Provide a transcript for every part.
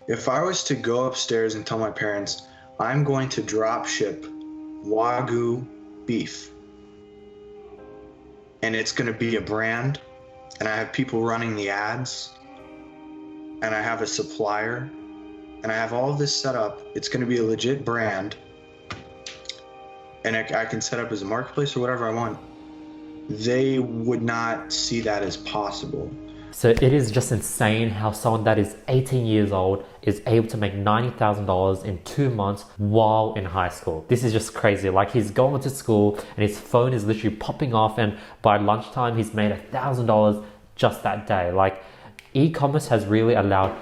If I was to go upstairs and tell my parents, I'm going to drop ship Wagyu beef, and it's going to be a brand, and I have people running the ads, and I have a supplier, and I have all of this set up, it's going to be a legit brand, and I can set up as a marketplace or whatever I want, they would not see that as possible. So it is just insane how someone that is 18 years old is able to make $90,000 in 2 months while in high school. This is just crazy. Like, he's going to school and his phone is literally popping off, and by lunchtime he's made $1,000 just that day. Like, e-commerce has really allowed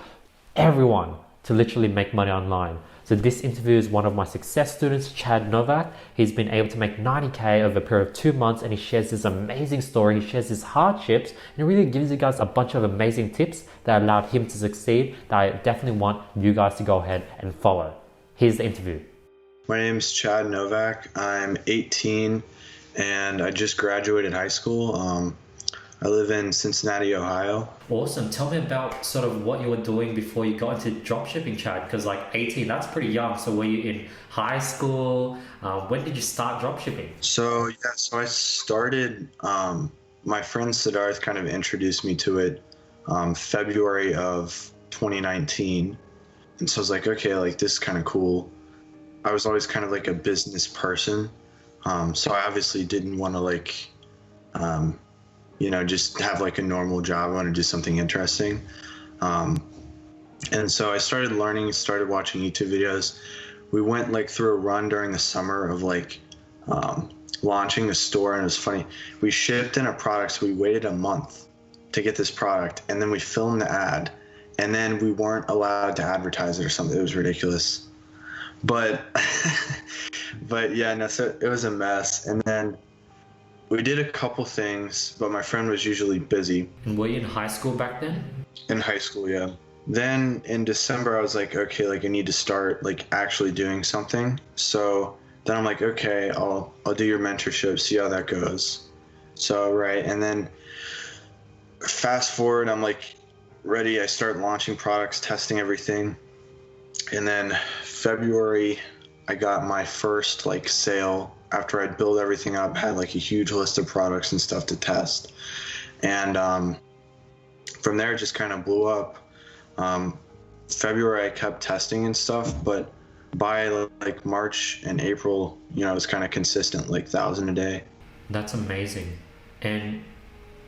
everyone to literally make money online. So this interview is one of my success students, Chad Novak. He's been able to make 90K over a period of 2 months, and he shares this amazing story. He shares his hardships, and he really gives you guys a bunch of amazing tips that allowed him to succeed that I definitely want you guys to go ahead and follow. Here's the interview. My name's Chad Novak. I'm 18 and I just graduated high school. I live in Cincinnati, Ohio. Awesome. Tell me about sort of what you were doing before you got into dropshipping, Chad, because like 18, that's pretty young. So were you in high school? When did you start dropshipping? So I started, my friend Siddharth kind of introduced me to it February of 2019. And so I was like, okay, like this is kind of cool. I was always kind of like a business person. So I obviously didn't want to like, just have like a normal job. I want to do something interesting. And so I started learning, started watching YouTube videos. We went like through a run during the summer of like launching a store, and it was funny. We shipped in a product, so we waited a month to get this product, and then we filmed the ad, and then we weren't allowed to advertise it or something. It was ridiculous. But so it was a mess. And then we did a couple things, but my friend was usually busy. And were you in high school back then? In high school, yeah. Then in December, I was like, okay, like I need to start like actually doing something. So then I'm like, okay, I'll do your mentorship, see how that goes. So, right. And then fast forward, I'm like ready. I start launching products, testing everything. And then February, I got my first like sale after I'd built everything up, had like a huge list of products and stuff to test. And from there, it just kind of blew up. February, I kept testing and stuff, but by like March and April, it was kind of consistent, like 1,000 a day. That's amazing. And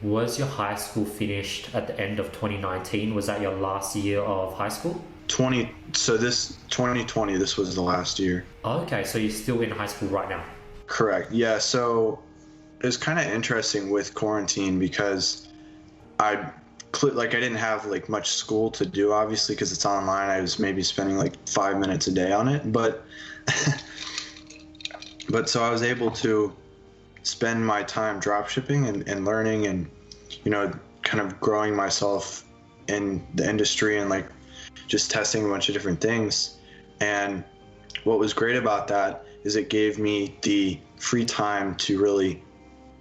was your high school finished at the end of 2019? Was that your last year of high school? 2020, this was the last year. Okay, so you're still in high school right now? Correct. Yeah. So it was kind of interesting with quarantine because I didn't have like much school to do, obviously, because it's online. I was maybe spending like 5 minutes a day on it, but so I was able to spend my time drop shipping and learning and kind of growing myself in the industry and like just testing a bunch of different things. And what was great about that is it gave me the free time to really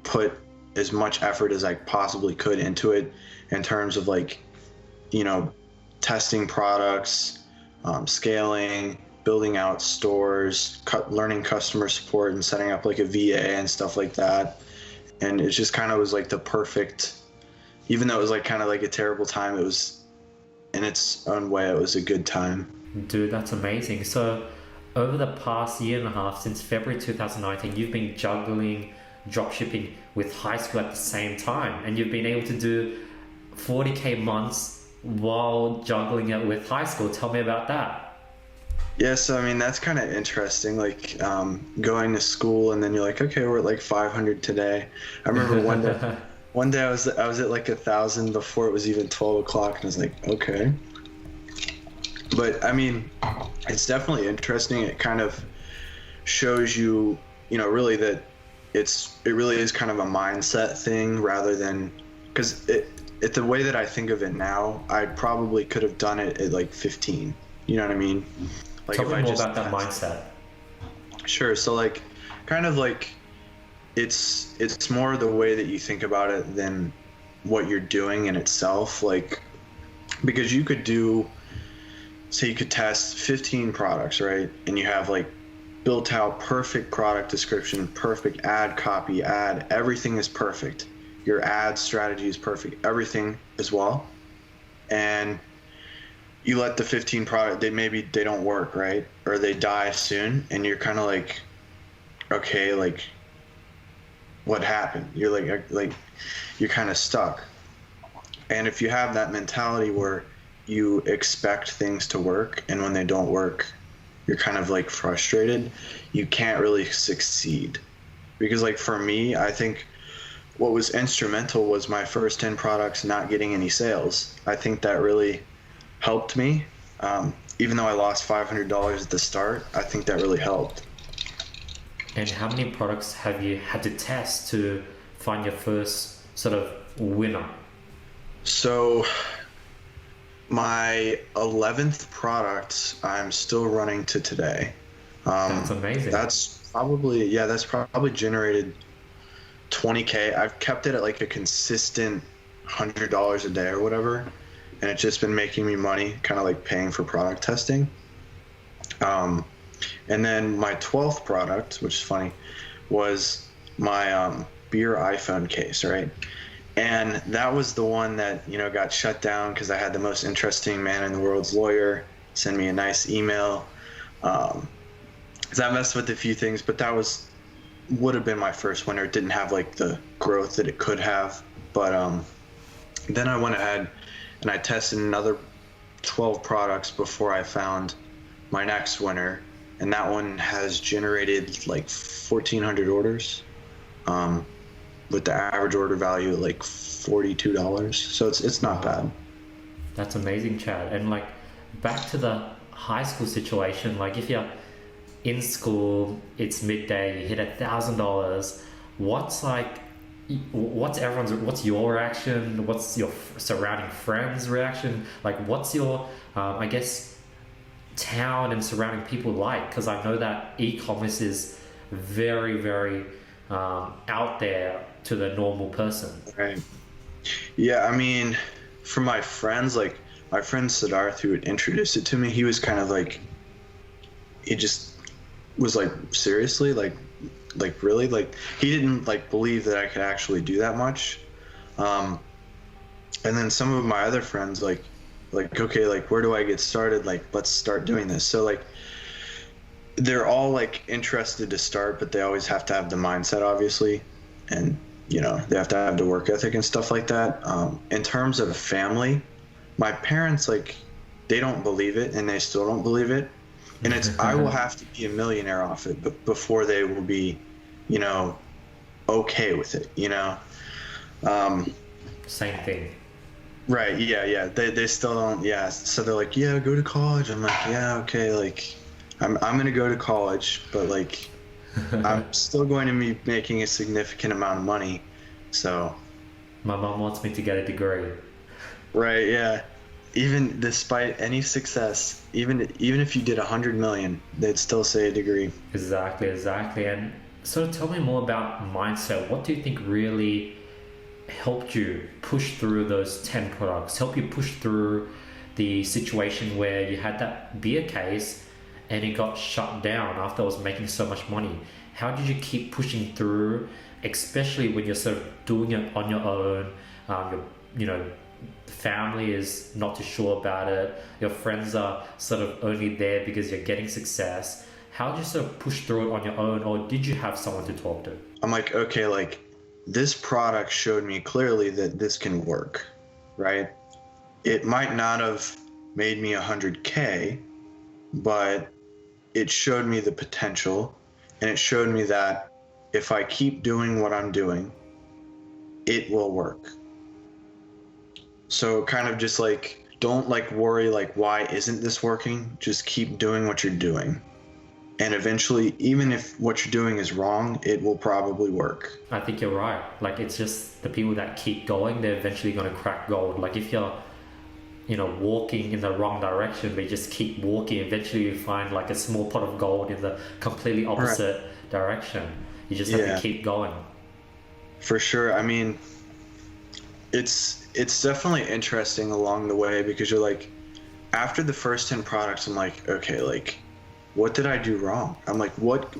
put as much effort as I possibly could into it in terms of like, testing products, scaling, building out stores, learning customer support and setting up like a VA and stuff like that. And it just kind of was like the perfect, even though it was like kind of like a terrible time, it was in its own way, it was a good time. Dude, that's amazing. So over the past year and a half, since February 2019, you've been juggling dropshipping with high school at the same time, and you've been able to do 40K months while juggling it with high school. Tell me about that. Yeah, so I mean, that's kind of interesting, like going to school and then you're like, okay, we're at like 500 today. I remember one day I was at like 1,000 before it was even 12 o'clock, and I was like, okay. But I mean, it's definitely interesting. It kind of shows you, really that it really is kind of a mindset thing rather than, because the way that I think of it now, I probably could have done it at like 15. You know what I mean? Like, Tell me more about that mindset. Sure. So like, kind of like, it's more the way that you think about it than what you're doing in itself. Like, because you could do say you could test 15 products, right? And you have like built out perfect product description, perfect ad copy, everything is perfect. Your ad strategy is perfect, everything as well. And you let the 15 product, they don't work, right? Or they die soon, and you're kind of like, okay, like what happened? You're like you're kind of stuck. And if you have that mentality where you expect things to work, and when they don't work, you're kind of like frustrated, you can't really succeed. Because like for me, I think what was instrumental was my first 10 products not getting any sales. I think that really helped me. Even though I lost $500 at the start, I think that really helped. And how many products have you had to test to find your first sort of winner? So my 11th product I'm still running to today. That's amazing. That's probably generated 20K. I've kept it at like a consistent $100 a day or whatever, and it's just been making me money, kind of like paying for product testing. And then my 12th product, which is funny, was my beer iPhone case, right? And that was the one that, got shut down because I had the most interesting man in the world's lawyer send me a nice email. That messed with a few things, but would have been my first winner. It didn't have like the growth that it could have. But then I went ahead and I tested another 12 products before I found my next winner. And that one has generated like 1,400 orders. With the average order value at like $42. So it's not bad. That's amazing, Chad. And like back to the high school situation, like if you're in school, it's midday, you hit $1,000. What's your reaction? What's your surrounding friends' reaction? Like what's your, I guess, town and surrounding people like? Because I know that e-commerce is very, very out there to the normal person. Right. Yeah, I mean, for my friends, like my friend Siddharth, who had introduced it to me, he was kind of like, he just was like, seriously, like really, like he didn't like believe that I could actually do that much. And then some of my other friends, like okay, like where do I get started? Like let's start doing this. So like they're all like interested to start, but they always have to have the mindset, obviously, and they have to have the work ethic and stuff like that. In terms of family, my parents, like, they don't believe it, and they still don't believe it, and it's I will have to be a millionaire off it, but before they will be, okay with it. Same thing. Right? Yeah. They still don't. Yeah. So they're like, yeah, go to college. I'm like, yeah, okay, like. I'm gonna go to college, but like I'm still going to be making a significant amount of money. So my mom wants me to get a degree. Right, yeah. Even despite any success, even if you did 100 million, they'd still say a degree. Exactly. And so tell me more about mindset. What do you think really helped you push through those 10 products, help you push through the situation where you had that beer case and it got shut down after I was making so much money? How did you keep pushing through, especially when you're sort of doing it on your own? Your family is not too sure about it. Your friends are sort of only there because you're getting success. How did you sort of push through it on your own, or did you have someone to talk to? I'm like, okay, like this product showed me clearly that this can work, right? It might not have made me 100K, but it showed me the potential, and it showed me that if I keep doing what I'm doing, it will work. So kind of just like, don't like worry like, why isn't this working? Just keep doing what you're doing. And eventually, even if what you're doing is wrong, it will probably work. I think you're right. Like it's just the people that keep going, they're eventually going to crack gold. Like if you're walking in the wrong direction, but you just keep walking, eventually you find like a small pot of gold in the completely opposite direction. You just have to keep going. For sure. I mean, it's definitely interesting along the way, because you're like, after the first 10 products, I'm like, okay, like, what did I do wrong? I'm like, what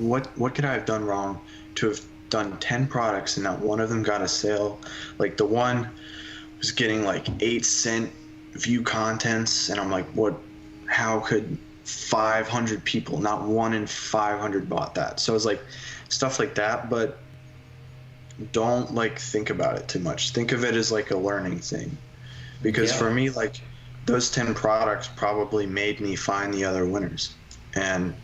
could I have done wrong to have done 10 products and not one of them got a sale? Like the one was getting like 8-cent view contents, and I'm like, how could 500 people, not one in 500 bought that? So it was like stuff like that, but don't like think about it too much. Think of it as like a learning thing, because for me, like those 10 products probably made me find the other winners, and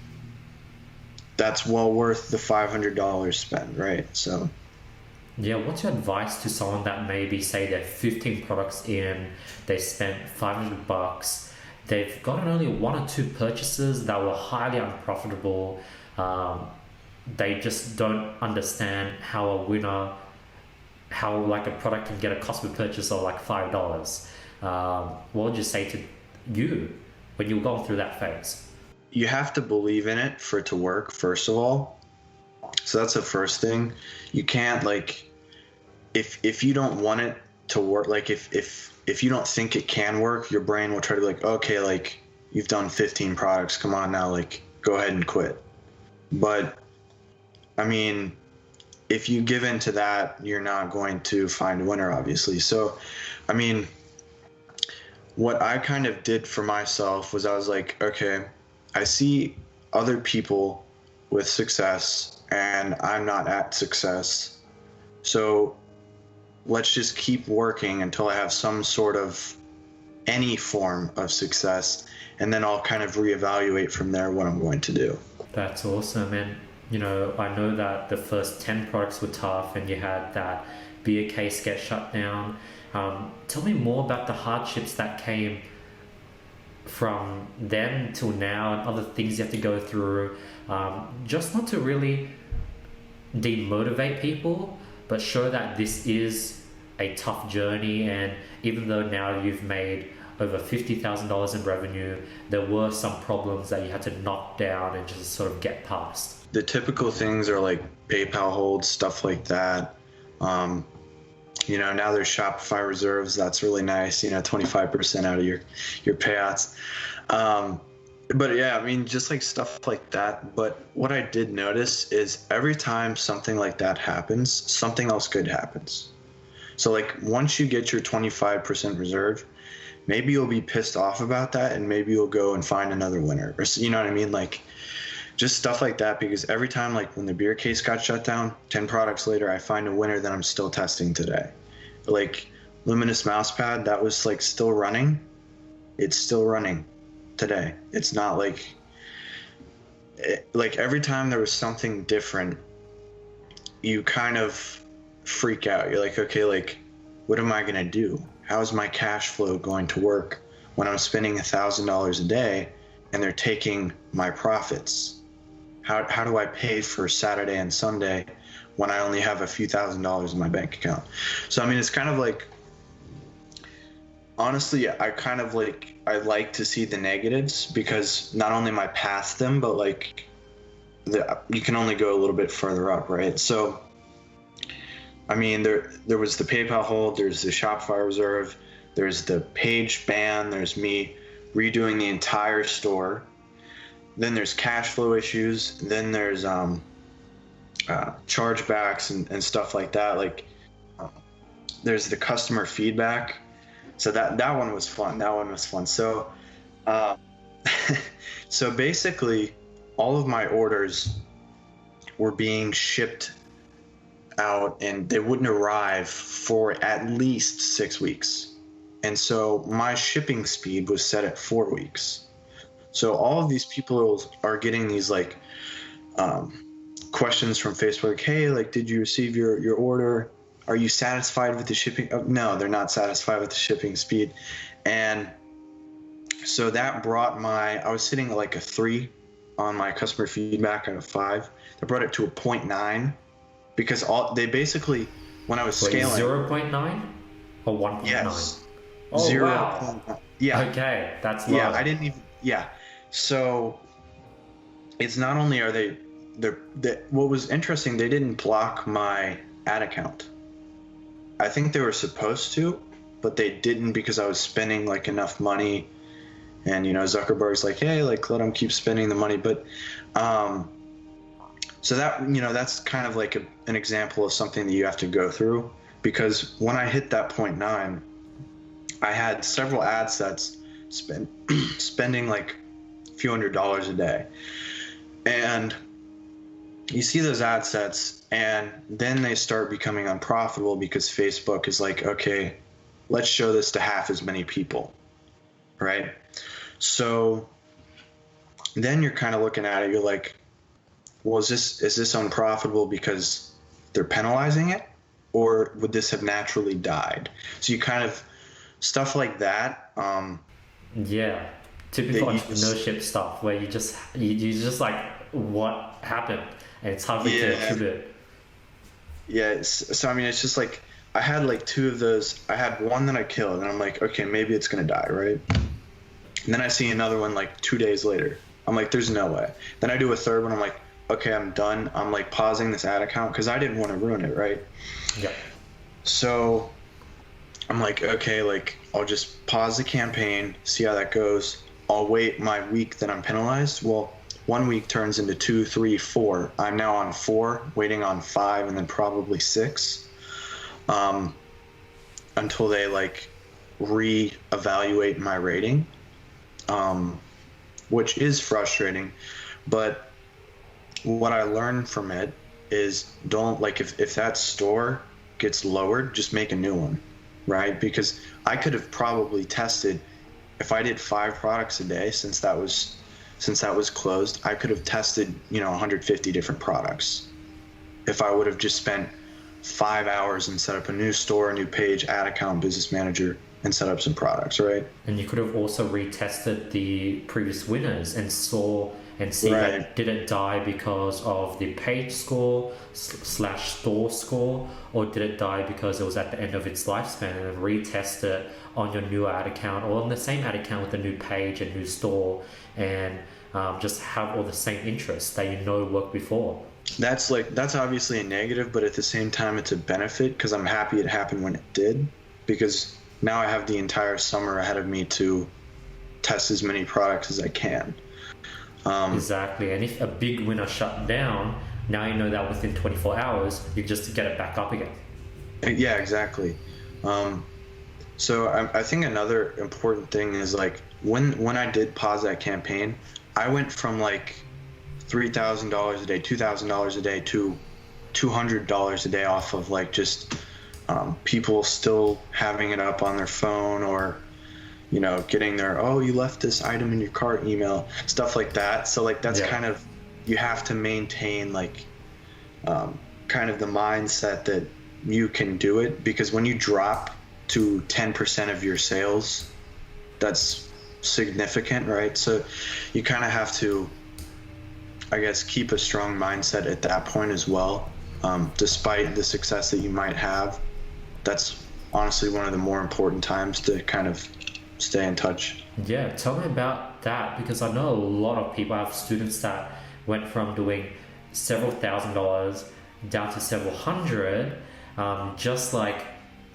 that's well worth the $500 spent, right? So yeah, what's your advice to someone that maybe say they're 15 products in, they spent $500, they've gotten only 1 or 2 purchases that were highly unprofitable, they just don't understand how like a product can get a cost per purchase of like $5. What would you say to you when you're going through that phase? you have to believe in it for it to work, first of all. So that's the first thing. You can't like, if you don't want it to work, like if you don't think it can work, your brain will try to be like, okay, like you've done 15 products, come on now, like go ahead and quit. But I mean, if you give in to that, you're not going to find a winner, obviously. So I mean, what I kind of did for myself was I was like, okay, I see other people with success and I'm not at success. So let's just keep working until I have some sort of any form of success, and then I'll kind of reevaluate from there what I'm going to do. That's awesome. And you know, I know that the first 10 products were tough and you had that beer case get shut down. Tell me more about the hardships that came from then till now and other things you have to go through, just not to really demotivate people, but show that this is a tough journey. And even though now you've made over $50,000 in revenue, there were some problems that you had to knock down and just sort of get past. The typical things are like PayPal holds, stuff like that. You know, now there's Shopify reserves. That's really nice. You know, 25% out of your payouts. But yeah, I mean, just like stuff like that. But what I did notice is every time something like that happens, something else good happens. So like once you get your 25% reserve, maybe you'll be pissed off about that, and maybe you'll go and find another winner. Or, you know what I mean? Like just stuff like that, because every time, like when the beer case got shut down, 10 products later, I find a winner that I'm still testing today. Like Luminous Mousepad, that was like still running. It's still running today. It's not like every time there was something different, you kind of freak out. You're like, okay, like what am I gonna do? How is my cash flow going to work when I'm spending $1,000 a day and they're taking my profits? How do I pay for Saturday and Sunday when I only have a few $1,000s in my bank account? So I mean, it's kind of like, honestly, I like to see the negatives, because not only am I past them, but like you can only go a little bit further up, right? So I mean, there was the PayPal hold, there's the Shopify reserve, there's the page ban, there's me redoing the entire store. Then there's cash flow issues. Then there's chargebacks and stuff like that. Like there's the customer feedback. So that one was fun. So so basically, all of my orders were being shipped out, and they wouldn't arrive for at least 6 weeks. And so my shipping speed was set at 4 weeks. So all of these people are getting these like questions from Facebook, like, hey, like, did you receive your order? Are you satisfied with the shipping? Oh, no, they're not satisfied with the shipping speed. And so that brought I was sitting at like a 3 on my customer feedback out of 5. That brought it to a 0.9, because they basically, when I was scaling. 0.9 or 1.9? Yes. Oh, 0. wow. Yeah. Okay, that's low. Yeah, I didn't even, yeah. So it's not only are what was interesting, they didn't block my ad account. I think they were supposed to, but they didn't, because I was spending like enough money And, Zuckerberg's like, hey, like, let them keep spending the money. But, so that, that's kind of like an example of something that you have to go through, because when I hit that 0.9, I had several ad sets spending like a few $100s a day. And you see those ad sets, and then they start becoming unprofitable because Facebook is like, okay, let's show this to half as many people, right? So then you're kind of looking at it, you're like, well, is this unprofitable because they're penalizing it, or would this have naturally died? So you kind of, stuff like that. Yeah, typical entrepreneurship stuff where you just like, what happened, and it's hard to attribute. Yeah, so I mean, it's just like, I had like two of those. I had one that I killed, and I'm like, okay, maybe it's gonna die, right? And then I see another one like 2 days later. I'm like, there's no way. Then I do a third one. I'm like, okay, I'm done. I'm like pausing this ad account because I didn't want to ruin it, right? Yeah. So I'm like, okay, like, I'll just pause the campaign, see how that goes. I'll wait my week that I'm penalized. Well, 1 week turns into 2, 3, 4. I'm now on 4, waiting on 5, and then probably 6, until they like re-evaluate my rating, which is frustrating. But what I learned from it is, don't, like, if that store gets lowered, just make a new one, right? Because I could have probably tested, if I did 5 products a day, since that was closed, I could have tested 150 different products if I would have just spent 5 hours and set up a new store, a new page, ad account, business manager, and set up some products, right? And you could have also retested the previous winners and see that did it die because of the page score / store score, or did it die because it was at the end of its lifespan, and then retest it on your new ad account or on the same ad account with a new page and new store, and just have all the same interests that worked before. That's obviously a negative, but at the same time it's a benefit, because I'm happy it happened when it did, because now I have the entire summer ahead of me to test as many products as I can. Exactly, and if a big winner shut down, now you know that within 24 hours you just get it back up again. Yeah, exactly. So I think another important thing is, like, when I did pause that campaign, I went from like $3,000 a day, $2,000 a day to $200 a day off of like just people still having it up on their phone, or getting their, oh, you left this item in your cart email, stuff like that. So like that's kind of, you have to maintain like kind of the mindset that you can do it, because when you drop to 10% of your sales, that's significant, right? So you kind of have to, I guess, keep a strong mindset at that point as well. Despite the success that you might have, that's honestly one of the more important times to kind of stay in touch. Yeah, tell me about that, because I know a lot of people, I have students that went from doing several $1,000s down to several hundred, just like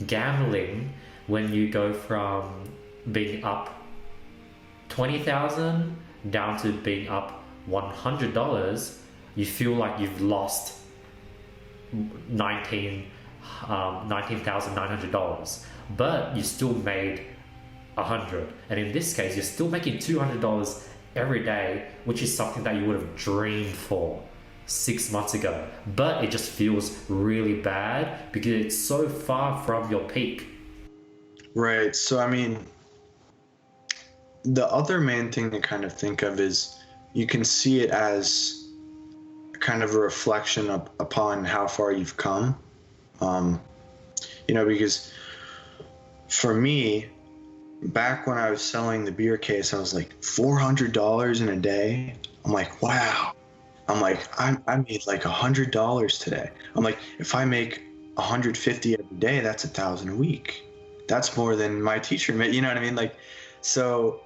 gambling. When you go from being up 20,000 down to being up $100, you feel like you've lost $19,900, but you still made 100. And in this case, you're still making $200 every day, which is something that you would have dreamed for 6 months ago. But it just feels really bad because it's so far from your peak. Right. So, I mean, the other main thing to kind of think of is, you can see it as kind of a reflection upon how far you've come. Because for me, back when I was selling the beer case, I was like $400 in a day. I'm like, wow. I'm like, I made like $100 today. I'm like, if I make 150 every day, that's 1,000 a week. That's more than my teacher made. You know what I mean? Like, so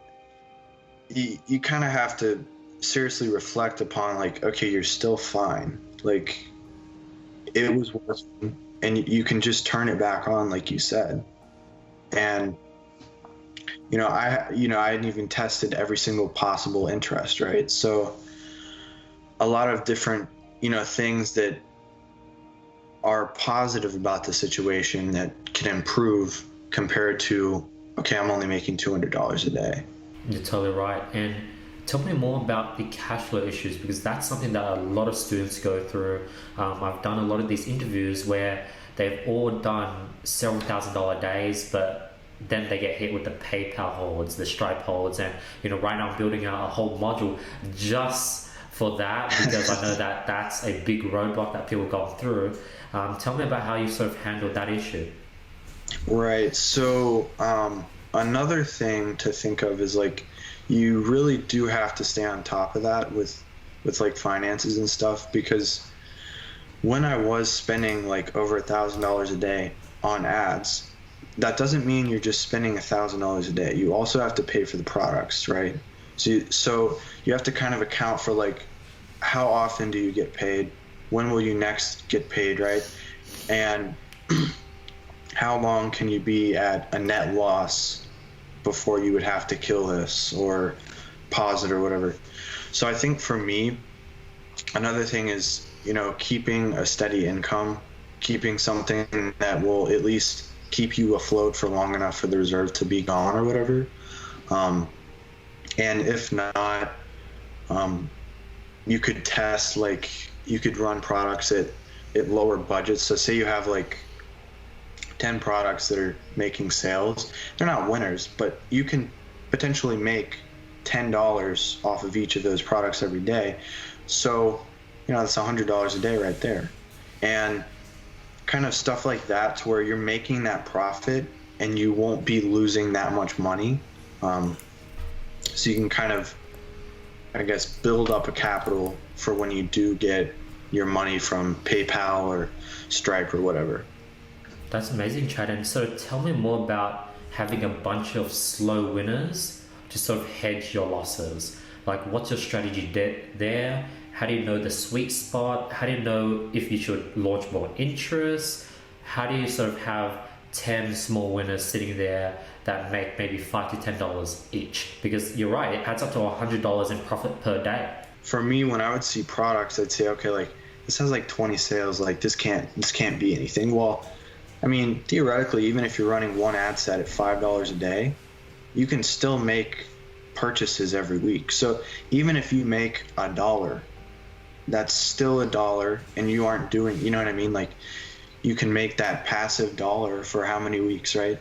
you kind of have to seriously reflect upon, like, okay, you're still fine. Like, it was worth it, and you can just turn it back on, like you said. And I hadn't even tested every single possible interest, right? So a lot of different, things that are positive about the situation that can improve compared to, okay, I'm only making $200 a day. You're totally right. And tell me more about the cash flow issues, because that's something that a lot of students go through. I've done a lot of these interviews where they've all done several $1,000 days, but then they get hit with the PayPal holds, the Stripe holds, and right now I'm building out a whole module just for that, because I know that that's a big roadblock that people go through. Tell me about how you sort of handled that issue. Right. So another thing to think of is like you really do have to stay on top of that with like finances and stuff, because when I was spending like over $1,000 a day on ads, that doesn't mean you're just spending $1,000 a day. You also have to pay for the products, right? So you have to kind of account for like how often do you get paid, when will you next get paid, right? And how long can you be at a net loss before you would have to kill this or pause it or whatever. So I think for me, another thing is, keeping a steady income, keeping something that will at least keep you afloat for long enough for the reserve to be gone or whatever. And if not, you could test, like you could run products at lower budgets. So say you have like 10 products that are making sales. They're not winners, but you can potentially make $10 off of each of those products every day. So, that's $100 a day right there. And kind of stuff like that, to where you're making that profit and you won't be losing that much money. So you can kind of, I guess, build up a capital for when you do get your money from PayPal or Stripe or whatever. That's amazing, Chad. And so tell me more about having a bunch of slow winners to sort of hedge your losses. Like, what's your strategy there? How do you know the sweet spot? How do you know if you should launch more interest? How do you sort of have 10 small winners sitting there that make maybe $5 to $10 each? Because you're right, it adds up to $100 in profit per day. For me, when I would see products, I'd say, okay, like this has like 20 sales, like this can't be anything. Well, I mean, theoretically, even if you're running one ad set at $5 a day, you can still make purchases every week. So even if you make $1, that's still $1, and you aren't doing, you know what I mean? Like, you can make that passive dollar for how many weeks, right?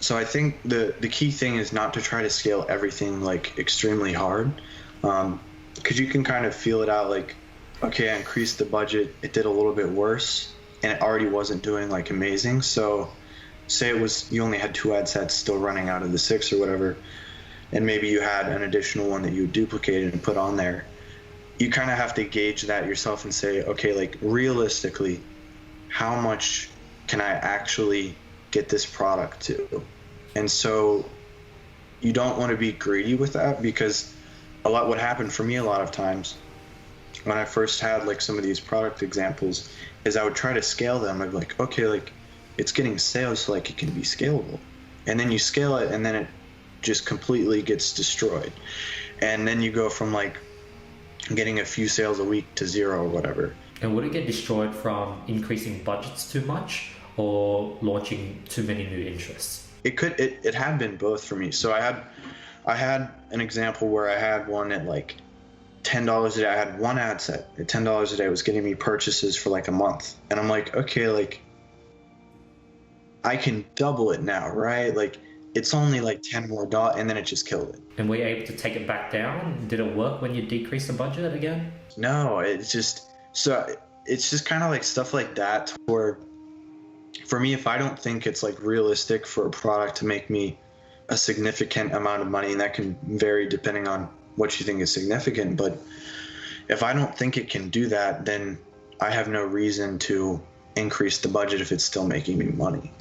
So I think the key thing is not to try to scale everything like extremely hard, because you can kind of feel it out. Like, okay, I increased the budget, it did a little bit worse, and it already wasn't doing like amazing. So say you only had 2 ad sets still running out of the 6 or whatever, and maybe you had an additional one that you duplicated and put on there. You kind of have to gauge that yourself and say, okay, like realistically, how much can I actually get this product to? And so you don't want to be greedy with that, because what happened for me a lot of times when I first had like some of these product examples is I would try to scale them. I'd be like, okay, like it's getting sales, so like it can be scalable. And then you scale it and then it just completely gets destroyed. And then you go from like getting a few sales a week to 0 or whatever. And would it get destroyed from increasing budgets too much or launching too many new interests? It had been both for me. So I had an example where I had one at like $10 a day. I had one ad set at $10 a day. It was getting me purchases for like a month. And I'm like, okay, like I can double it now, right? Like it's only like 10 more dollars, and then it just killed it. And were you able to take it back down? Did it work when you decreased the budget again? No, it's just kind of like stuff like that, where for me, if I don't think it's like realistic for a product to make me a significant amount of money, and that can vary depending on what you think is significant, but if I don't think it can do that, then I have no reason to increase the budget if it's still making me money.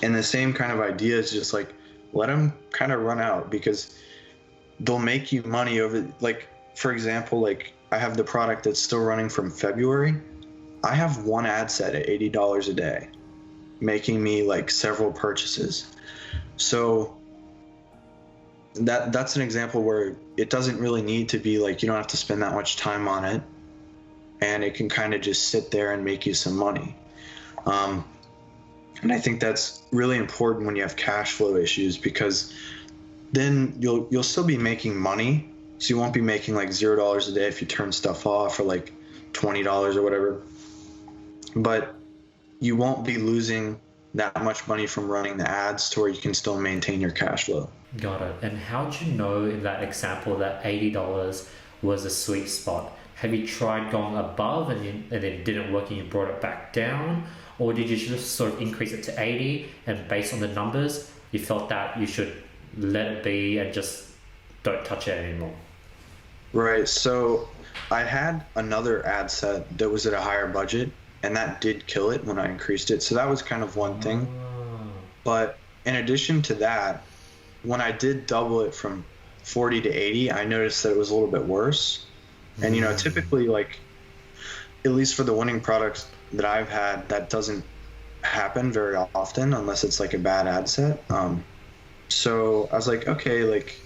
And the same kind of idea is just like, let them kind of run out, because they'll make you money over, like, for example, like I have the product that's still running from February. I have one ad set at $80 a day. making me like several purchases. So that's an example where it doesn't really need to be like, you don't have to spend that much time on it, and it can kind of just sit there and make you some money. And I think that's really important when you have cash flow issues, because then you'll still be making money. So you won't be making like $0 a day if you turn stuff off, or like $20 or whatever. But you won't be losing that much money from running the ads to where you can still maintain your cash flow. Got it. And how'd you know in that example that $80 was a sweet spot? Have you tried going above and it didn't work and you brought it back down? Or did you just sort of increase it to 80 and based on the numbers, you felt that you should let it be and just don't touch it anymore? Right. So I had another ad set that was at a higher budget, and that did kill it when I increased it. So that was kind of one thing. But in addition to that, when I did double it from 40 to 80, I noticed that it was a little bit worse. And, you know, typically, like, at least for the winning products that I've had, that doesn't happen very often unless it's like a bad ad set. So I was like, okay, like,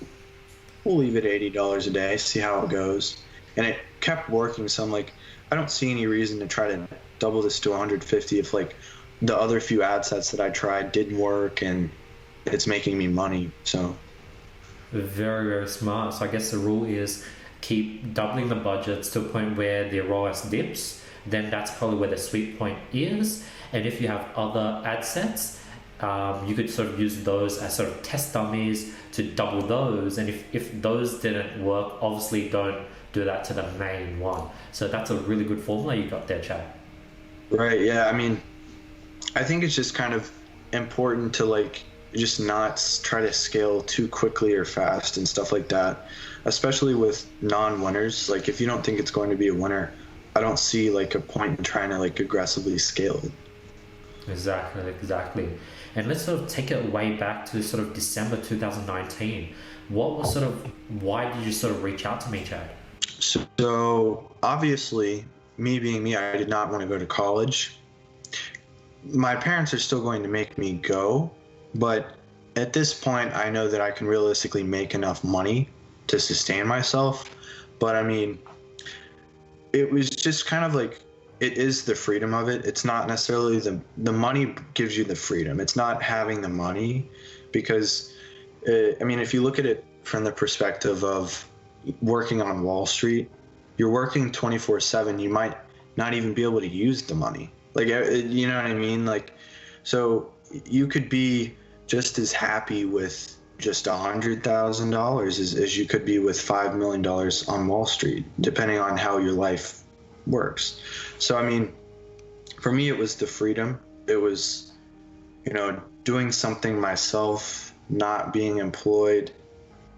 we'll leave it $80 a day, see how it goes. And it kept working. So I'm like, I don't see any reason to try to double this to 150 if like the other few ad sets that I tried didn't work and it's making me money. So very, very smart. So I guess the rule is keep doubling the budgets to a point where the ROAS dips. Then that's probably where the sweet point is. And if you have other ad sets, you could sort of use those as sort of test dummies to double those. And if those didn't work, obviously don't do that to the main one. So that's a really good formula you got there, Chad. Right. Yeah. I mean, I think it's just kind of important to like just not try to scale too quickly or fast and stuff like that, especially with non-winners. Like if you don't think it's going to be a winner, I don't see like a point in trying to like aggressively scale it. Exactly. And let's sort of take it way back to sort of December 2019. What was sort of, why did you sort of reach out to me, Chad? So obviously, me being me, I did not want to go to college. My parents are still going to make me go, but at this point, I know that I can realistically make enough money to sustain myself. But I mean, it was just kind of like, it is the freedom of it. It's not necessarily the money gives you the freedom. It's not having the money, because I mean, if you look at it from the perspective of working on Wall Street, you're working 24/7. You might not even be able to use the money. Like, you know what I mean? Like, so you could be just as happy with just $100,000 as you could be with $5 million on Wall Street, depending on how your life works. So, I mean, for me, it was the freedom. It was, you know, doing something myself, not being employed,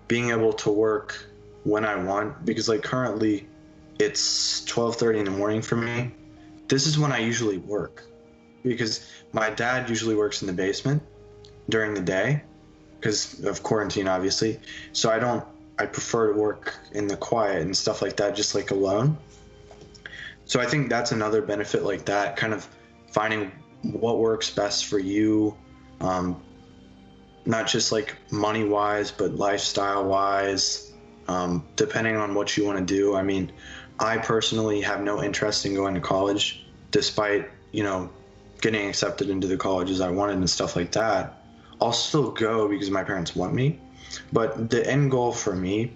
being able to work when I want, because like currently it's 12:30 in the morning for me. This is when I usually work, because my dad usually works in the basement during the day because of quarantine, obviously. So I prefer to work in the quiet and stuff like that, just like alone. So I think that's another benefit, like that, kind of finding what works best for you, not just like money wise, but lifestyle wise, depending on what you want to do. I mean, I personally have no interest in going to college, despite, you know, getting accepted into the colleges I wanted and stuff like that. I'll still go because my parents want me. But the end goal for me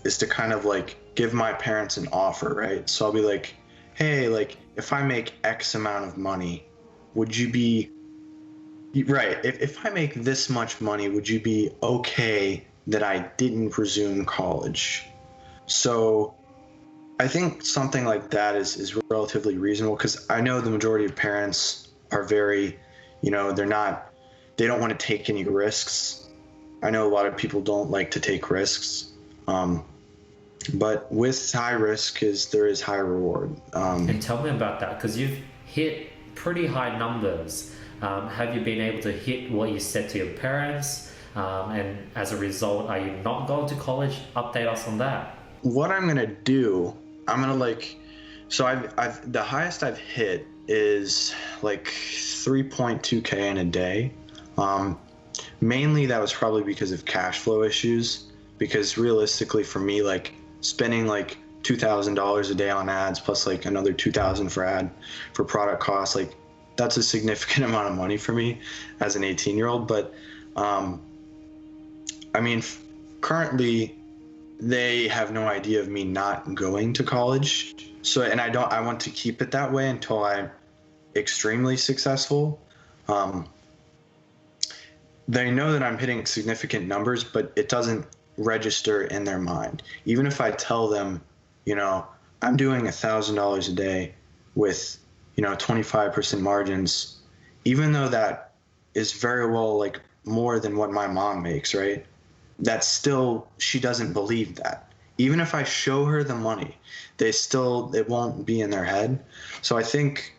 is to kind of like give my parents an offer, right? So I'll be like, hey, like if I make X amount of money, would you be right? If I make this much money, would you be okay that I didn't resume college? So I think something like that is relatively reasonable, because I know the majority of parents are very, you know, they don't want to take any risks. I know a lot of people don't like to take risks. But with high risk there is high reward. And tell me about that, because you've hit pretty high numbers. Have you been able to hit what you said to your parents? And as a result, are you not going to college? Update us on that. What I'm gonna do, I'm gonna like, so I've the highest I've hit is like 3.2K in a day. Mainly that was probably because of cash flow issues, because realistically for me, like spending like $2,000 a day on ads plus like another 2,000 for product costs, like that's a significant amount of money for me as an 18-year-old. But I mean, currently they have no idea of me not going to college. So, and I want to keep it that way until I'm extremely successful. They know that I'm hitting significant numbers, but it doesn't register in their mind. Even if I tell them, you know, I'm doing $1,000 a day with, you know, 25% margins, even though that is very well like more than what my mom makes, right? That's still, she doesn't believe that. Even if I show her the money, it won't be in their head. So I think,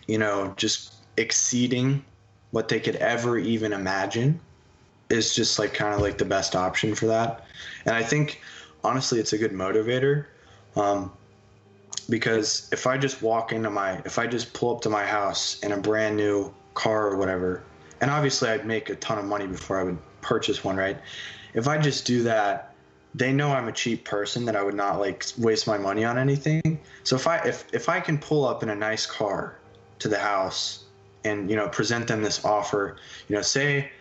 you know, just exceeding what they could ever even imagine is just like kind of like the best option for that. And I think honestly it's a good motivator, because if I just pull up to my house in a brand new car or whatever, and obviously I'd make a ton of money before I would purchase one, right? If I just do that, they know I'm a cheap person, that I would not like waste my money on anything. So if I can pull up in a nice car to the house and, you know, present them this offer, you know, say,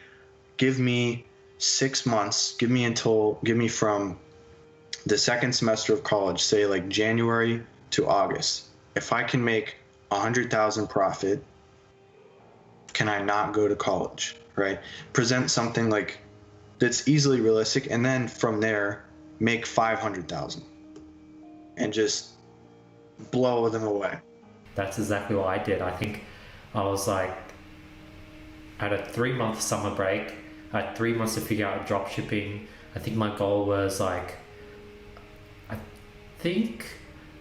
give me 6 months, give me from the second semester of college, say like January to August. If I can make 100,000 profit, can I not go to college, right? Present something like that's easily realistic, and then from there make 500,000 and just blow them away. That's exactly what I did. I think I was like, I had a 3-month summer break. I had 3 months to figure out dropshipping. I think my goal was like, I think,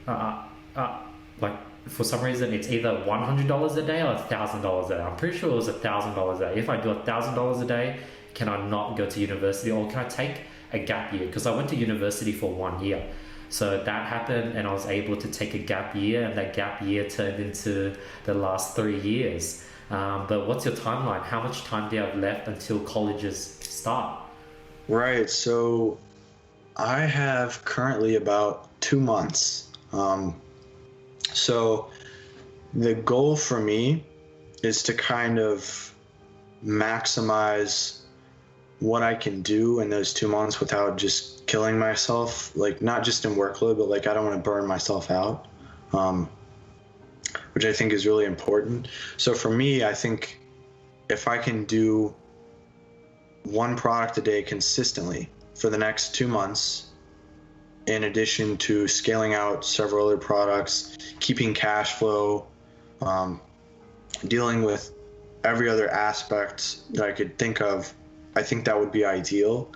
like for some reason it's either $100 a day or $1,000 a day. I'm pretty sure it was $1,000 a day. If I do $1,000 a day, can I not go to university, or can I take a gap year? Because I went to university for 1 year. So that happened and I was able to take a gap year, and that gap year turned into the last 3 years. But what's your timeline? How much time do you have left until colleges start? Right. So I have currently about 2 months. So the goal for me is to kind of maximize what I can do in those 2 months without just killing myself, like not just in workload, but like I don't want to burn myself out, which I think is really important. So for me, I think if I can do one product a day consistently for the next 2 months, in addition to scaling out several other products, keeping cash flow, dealing with every other aspect that I could think of, I think that would be ideal.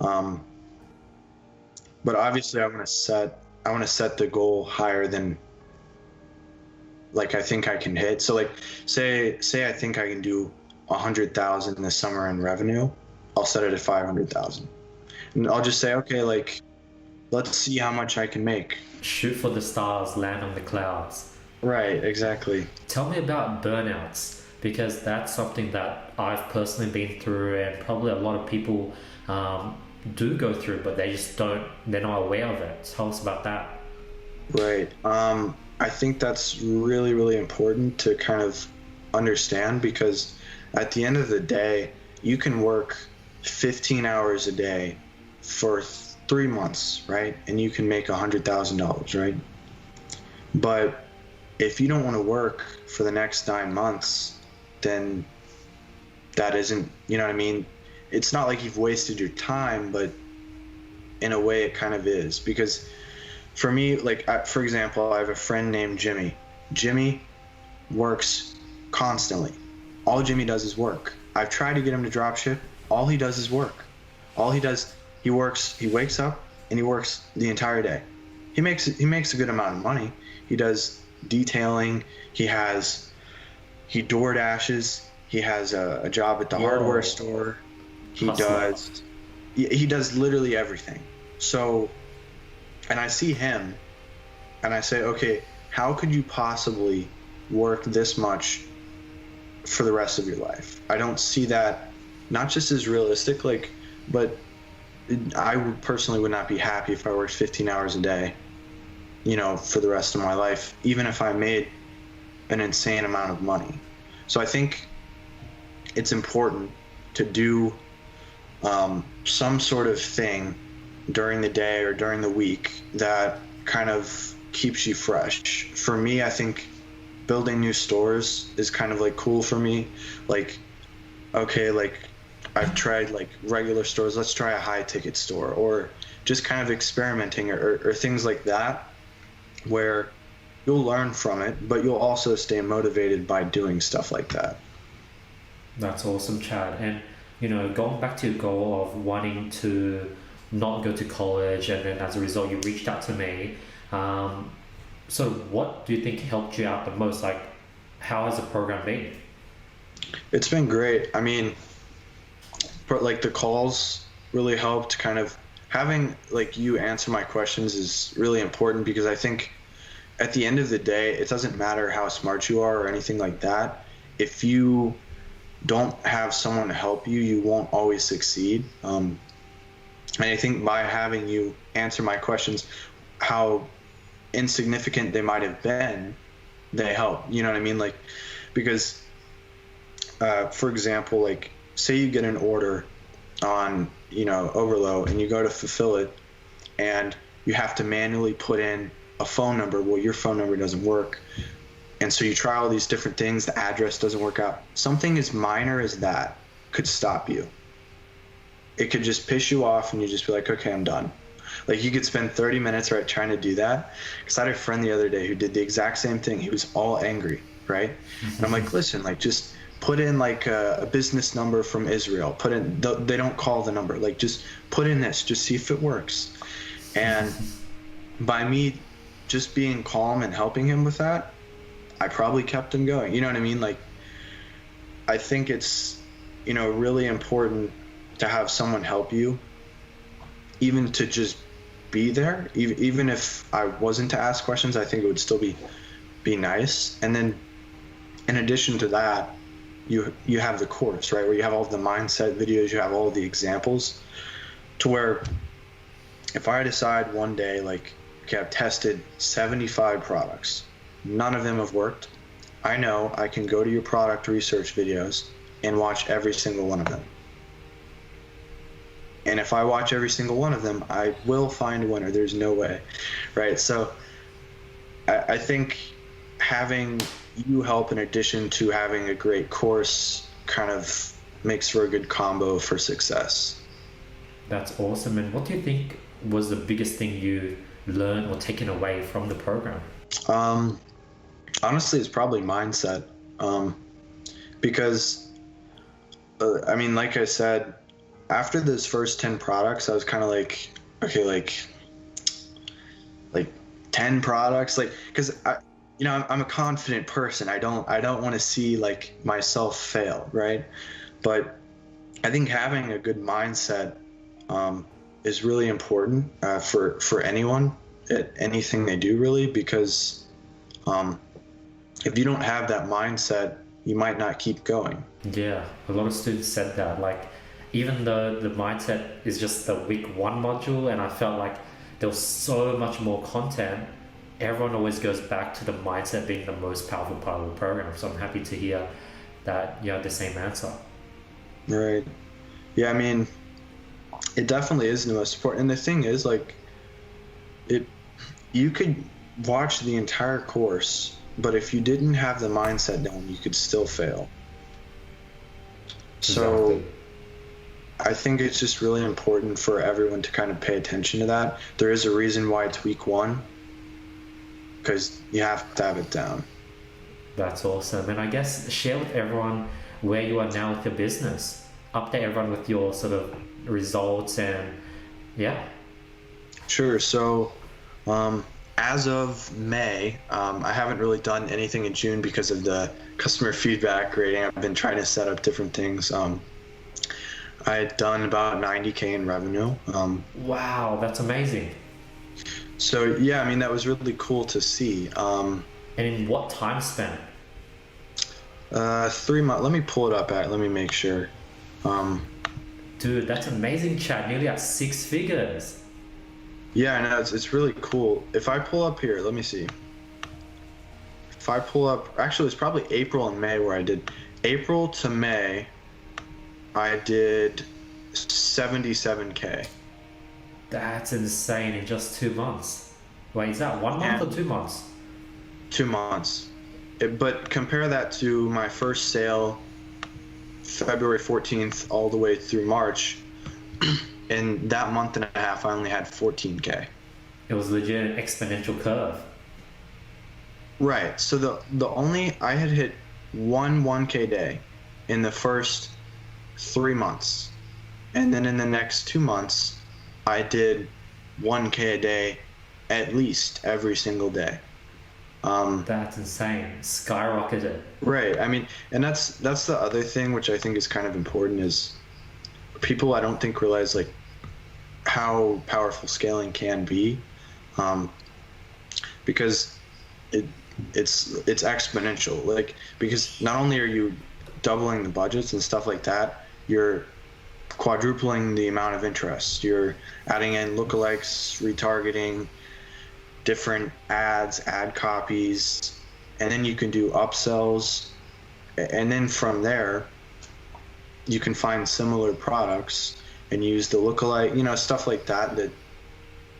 But obviously I want to set the goal higher than like I think I can hit. So like say I think I can do 100,000 this summer in revenue, I'll set it at 500,000. And I'll just say, okay, like let's see how much I can make. Shoot for the stars, land on the clouds. Right, exactly. Tell me about burnouts, because that's something that I've personally been through, and probably a lot of people do go through, but they're not aware of it. Tell us about that. Right. I think that's really, really important to kind of understand, because at the end of the day, you can work 15 hours a day for 3 months, right? And you can make $100,000, right? But if you don't want to work for the next 9 months, then that isn't, you know what I mean? It's not like you've wasted your time, but in a way it kind of is. Because for me, like, for example, I have a friend named Jimmy. Jimmy works constantly. All Jimmy does is work. I've tried to get him to dropship. All he does is work. He works, he wakes up and he works the entire day. He makes a good amount of money. He does detailing. He door dashes. He has a job at the hardware store. He does literally everything. So, and I see him and I say, okay, how could you possibly work this much for the rest of your life. I don't see that not just as realistic, like, but I would personally would not be happy if I worked 15 hours a day, for the rest of my life, even if I made an insane amount of money. So I think it's important to do some sort of thing during the day or during the week that kind of keeps you fresh. For me, I think building new stores is kind of like cool for me. Like, okay, like I've tried like regular stores, let's try a high ticket store, or just kind of experimenting or things like that, where you'll learn from it, but you'll also stay motivated by doing stuff like that. That's awesome, Chad. And going back to your goal of wanting to not go to college, and then as a result, you reached out to me. So what do you think helped you out the most? Like, how has the program been? It's been great. I mean, like the calls really helped. Kind of having like you answer my questions is really important, because I think at the end of the day, it doesn't matter how smart you are or anything like that. If you don't have someone to help you, you won't always succeed. And I think by having you answer my questions, how insignificant they might have been, they help. You know what I mean? Like, because, for example, like say you get an order on, Overlow, and you go to fulfill it, and you have to manually put in a phone number. Well, your phone number doesn't work. And so you try all these different things, the address doesn't work out. Something as minor as that could stop you. It could just piss you off, and you just be like, okay, I'm done. Like, you could spend 30 minutes, right, trying to do that. Because I had a friend the other day who did the exact same thing. He was all angry, right? And I'm like, listen, like, just put in like a business number from Israel. Put in, they don't call the number. Like, just put in this, just see if it works. And by me just being calm and helping him with that, I probably kept him going. You know what I mean? Like, I think it's, really important to have someone help you, even to just be there. Even if I wasn't to ask questions, I think it would still be nice. And then in addition to that, you have the course, right, where you have all the mindset videos, you have all the examples, to where if I decide one day, like, okay, I've tested 75 products, none of them have worked, I know I can go to your product research videos and watch every single one of them. And if I watch every single one of them, I will find a winner. There's no way, right? So I think having you help in addition to having a great course kind of makes for a good combo for success. That's awesome. And what do you think was the biggest thing you learned or taken away from the program? Honestly, it's probably mindset. Because, I mean, like I said, after those first 10 products, I was kind of like, okay, like 10 products, like, because I'm a confident person. I don't want to see like myself fail, right? But I think having a good mindset is really important for anyone at anything they do, really, because if you don't have that mindset, you might not keep going. Yeah, a lot of students said that. Like, even though the mindset is just the week 1 module, and I felt like there was so much more content, everyone always goes back to the mindset being the most powerful part of the program. So I'm happy to hear that you have the same answer. Right. Yeah, I mean, it definitely is the most important. And the thing is, like, you could watch the entire course, but if you didn't have the mindset down, you could still fail. So Exactly. I think it's just really important for everyone to kind of pay attention to that. There is a reason why it's week 1, because you have to have it down. That's awesome. And I guess share with everyone where you are now with your business. Update everyone with your sort of results and yeah. Sure. So as of May, I haven't really done anything in June because of the customer feedback rating. I've been trying to set up different things. I had done about 90K in revenue. Wow, that's amazing. So yeah, I mean, that was really cool to see. And in what time span? 3 months. Let me pull it up. Let me make sure. Um, Dude, that's amazing, Chad. Nearly at 6 figures. yeah, I know it's really cool. If I pull up here, let me see. If I pull up, actually, it's probably April and May where I did. April to May, I did 77K. That's insane in just 2 months. Wait, is that 1 month And or 2 months? 2 months. But compare that to my first sale, February 14th, all the way through March. In that month and a half, I only had 14K. It was legit an exponential curve. Right. So the only I had hit 1K day in the first 3 months, and then in the next 2 months, I did 1K a day at least every single day. That's insane. Skyrocketed. Right. I mean, and that's the other thing which I think is kind of important is people I don't think realize like how powerful scaling can be, um, because it it's exponential. Like because not only are you doubling the budgets and stuff like that, you're quadrupling the amount of interest. You're adding in lookalikes, retargeting, different ads, ad copies, and then you can do upsells, and then from there you can find similar products and use the lookalike, stuff like that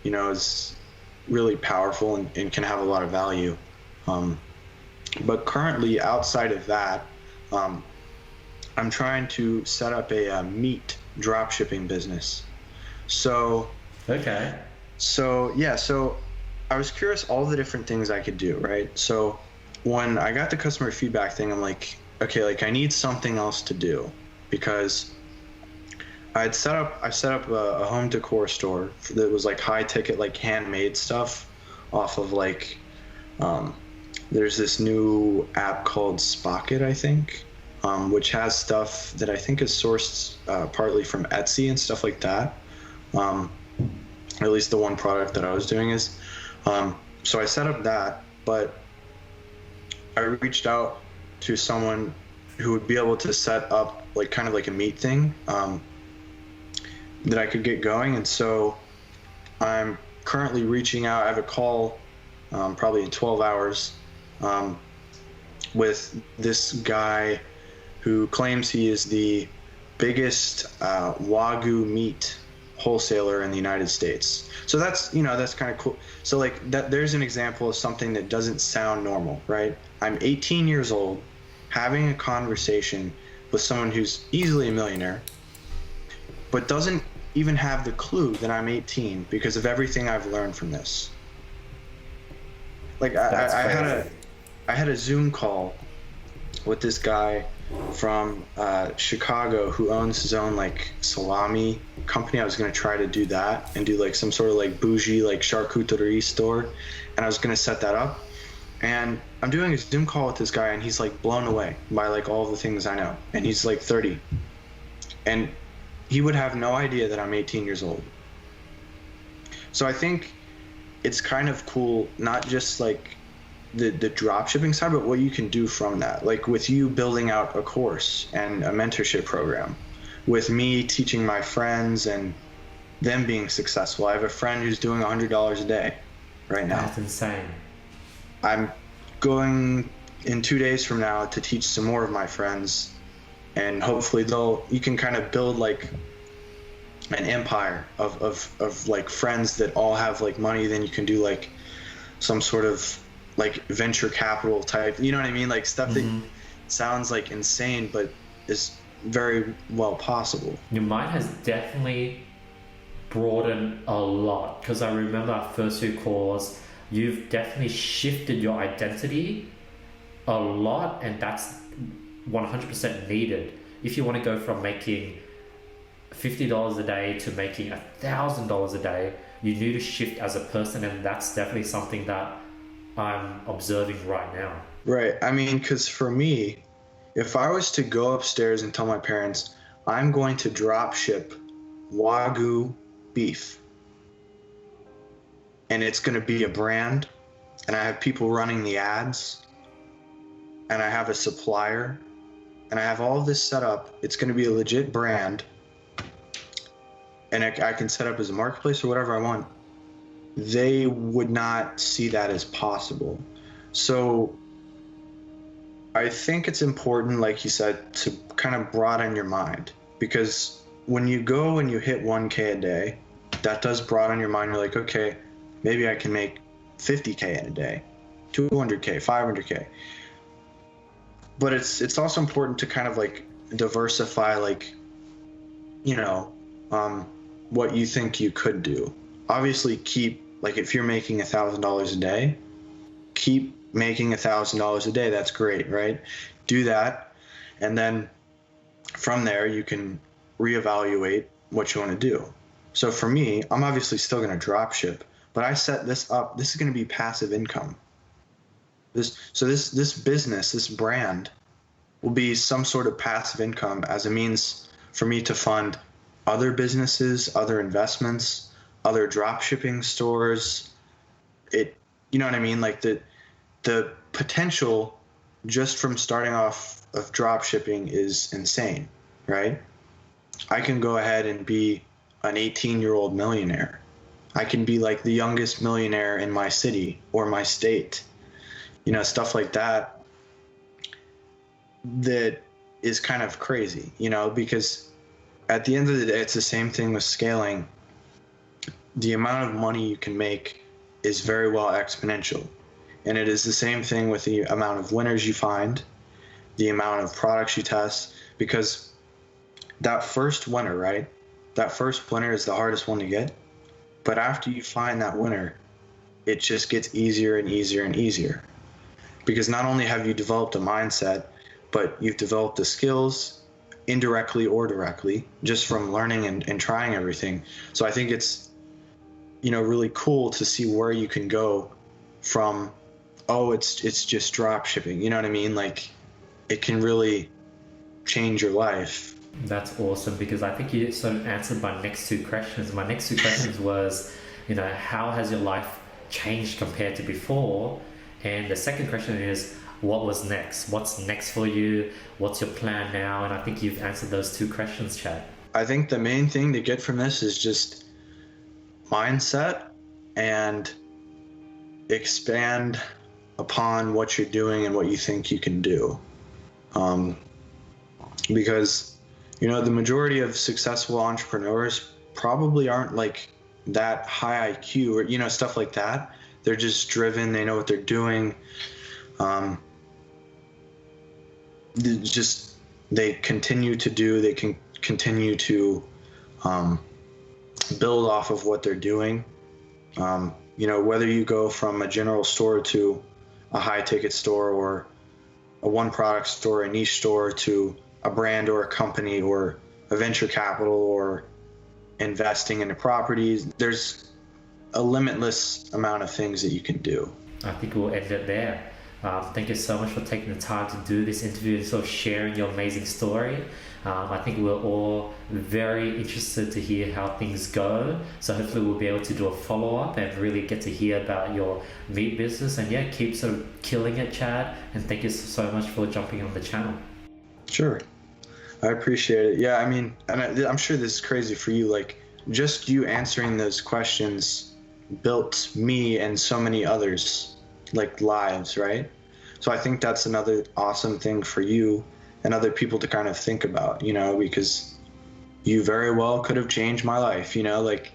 is really powerful and can have a lot of value. But currently, outside of that, I'm trying to set up a meat drop shipping business. So, Okay. so I was curious all the different things I could do, right? So when I got the customer feedback thing, I'm like, okay, like I need something else to do because I set up a home decor store that was like high ticket, like handmade stuff off of like, there's this new app called Spocket, I think, which has stuff that I think is sourced partly from Etsy and stuff like that. At least the one product that I was doing is. So I set up that, but I reached out to someone who would be able to set up like kind of like a meet thing that I could get going. And so I'm currently reaching out. I have a call probably in 12 hours with this guy who claims he is the biggest Wagyu meat wholesaler in the United States. So that's kind of cool. So like that, there's an example of something that doesn't sound normal, right? I'm 18 years old, having a conversation with someone who's easily a millionaire, but doesn't even have the clue that I'm 18 because of everything I've learned from this. Like I had a Zoom call with this guy from Chicago who owns his own like salami company. I was going to try to do that and do like some sort of like bougie like charcuterie store, and I was going to set that up. And I'm doing a Zoom call with this guy, and he's like blown away by like all the things I know, and he's like 30, and he would have no idea that I'm 18 years old. So I think it's kind of cool, not just like the drop shipping side, but what you can do from that. Like with you building out a course and a mentorship program, with me teaching my friends and them being successful. I have a friend who's doing $100 a day right now. That's insane. I'm going in 2 days from now to teach some more of my friends, and hopefully you can kind of build like an empire of like friends that all have like money. Then you can do like some sort of like venture capital type, you know what I mean? Like stuff that sounds like insane, but is very well possible. Your mind has definitely broadened a lot, because I remember our first few calls, you've definitely shifted your identity a lot, and that's 100% needed. If you want to go from making $50 a day to making $1,000 a day, you need to shift as a person, and that's definitely something that I'm observing right now. Right. I mean, because for me, if I was to go upstairs and tell my parents, I'm going to drop ship Wagyu beef, and it's going to be a brand, and I have people running the ads, and I have a supplier and I have all of this set up, it's going to be a legit brand, and I can set up as a marketplace or whatever I want, they would not see that as possible. So I think it's important, like you said, to kind of broaden your mind, because when you go and you hit 1K a day, that does broaden your mind. You're like, okay, maybe I can make 50K in a day, 200K, 500K. But it's also important to kind of like diversify, like, you know, what you think you could do. Obviously, keep, like, if you're making $1,000 a day, keep making $1,000 a day. That's great, right? Do that, and then from there you can reevaluate what you want to do. So for me, I'm obviously still going to drop ship, but I set this up. This is going to be passive income. This business, this brand, will be some sort of passive income as a means for me to fund other businesses, other investments, other drop shipping stores. You know what I mean? Like the potential just from starting off of drop shipping is insane, right? I can go ahead and be an 18-year-old millionaire. I can be like the youngest millionaire in my city or my state. You know, stuff like that. That is kind of crazy, you know, because at the end of the day, it's the same thing with scaling. The amount of money you can make is very well exponential. And it is the same thing with the amount of winners you find, the amount of products you test, because that first winner, right? That first winner is the hardest one to get. But after you find that winner, it just gets easier and easier and easier. Because not only have you developed a mindset, but you've developed the skills, indirectly or directly, just from learning and trying everything. So I think it's, you know, really cool to see where you can go from, oh, it's just drop shipping. You know what I mean? Like, it can really change your life. That's awesome, because I think you sort of answered my next two questions. My next two questions was, you know, how has your life changed compared to before? And the second question is, what was next? What's next for you? What's your plan now? And I think you've answered those two questions, Chad. I think the main thing to get from this is just mindset and expand upon what you're doing and what you think you can do. Because, you know, the majority of successful entrepreneurs probably aren't like that high IQ or, you know, stuff like that. They're just driven. They know what they're doing. They continue to do. They can continue to build off of what they're doing. You know, whether you go from a general store to a high ticket store, or a one product store, a niche store, to a brand or a company or a venture capital or investing into properties, there's a limitless amount of things that you can do. I think we'll end it there. Thank you so much for taking the time to do this interview and sort of sharing your amazing story. I think we're all very interested to hear how things go. So hopefully we'll be able to do a follow-up and really get to hear about your meat business. And yeah, keep sort of killing it, Chad. And thank you so much for jumping on the channel. Sure. I appreciate it. Yeah, I mean, and I'm sure this is crazy for you. Like, just you answering those questions built me and so many others, like, lives, right? So I think that's another awesome thing for you and other people to kind of think about, you know, because you very well could have changed my life, you know, like,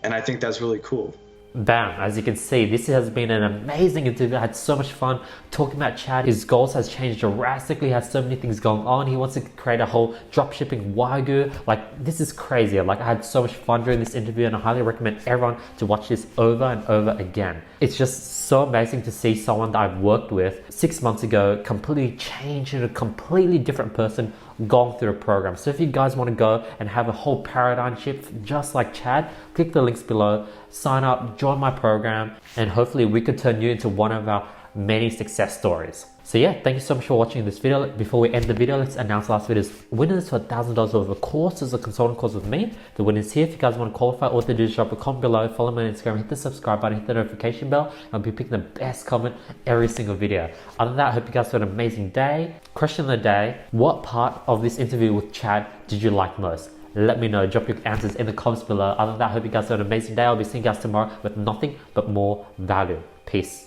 and I think that's really cool. Bam, as you can see, this has been an amazing interview. I had so much fun talking about Chad. His goals has changed drastically, has so many things going on. He wants to create a whole dropshipping Wagyu. Like, this is crazy. Like, I had so much fun during this interview, and I highly recommend everyone to watch this over and over again. It's just so amazing to see someone that I've worked with 6 months ago completely change into a completely different person going through a program. So if you guys want to go and have a whole paradigm shift just like Chad, click the links below, sign up, join my program, and hopefully we could turn you into one of our many success stories. So yeah, thank you so much for watching this video. Before we end the video, let's announce last video's winners for $1,000 worth of a course. As a consultant course with me. The winners here. If you guys want to qualify, all to do is drop a comment below, follow me on Instagram, hit the subscribe button, hit the notification bell. I'll be picking the best comment every single video. Other than that, I hope you guys have an amazing day. Question of the day, what part of this interview with Chad did you like most? Let me know, drop your answers in the comments below. Other than that, I hope you guys have an amazing day. I'll be seeing you guys tomorrow with nothing but more value. Peace.